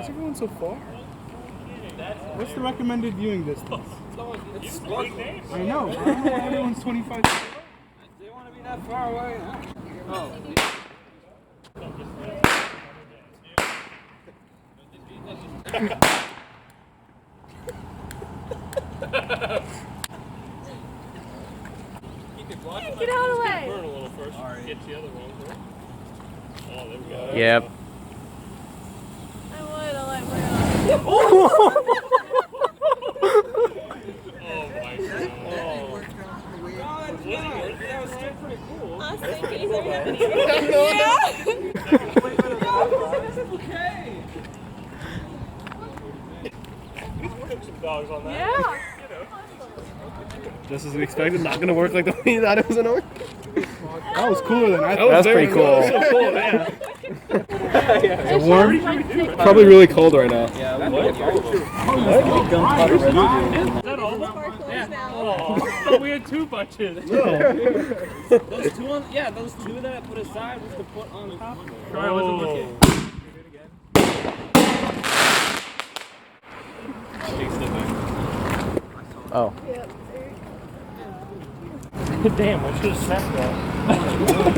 is everyone so far? What's the recommended viewing distance? It's I know. I don't know why everyone's 25 feet. They want to be that far away. Oh. Get out of the way! Burn a little first. Right. Get the other one. Oh, there we go. Yep. I would, I'll let burn Oh my god. That was still pretty cool. I was thinking, is there happening? Yeah! Okay. We can cook some dogs on that. Yeah! Just as we expected, not gonna work like the way you thought it was gonna work. That was cooler than I thought. That's pretty cool. So cool, yeah. Is it warm? Probably really cold right now. Yeah, Is that all of them? Yeah. Oh, I thought we had 2 bunches. those two on, yeah, those two that I put aside was to put on top of it. Try it, wasn't looking. Oh. Damn, I should have snapped that.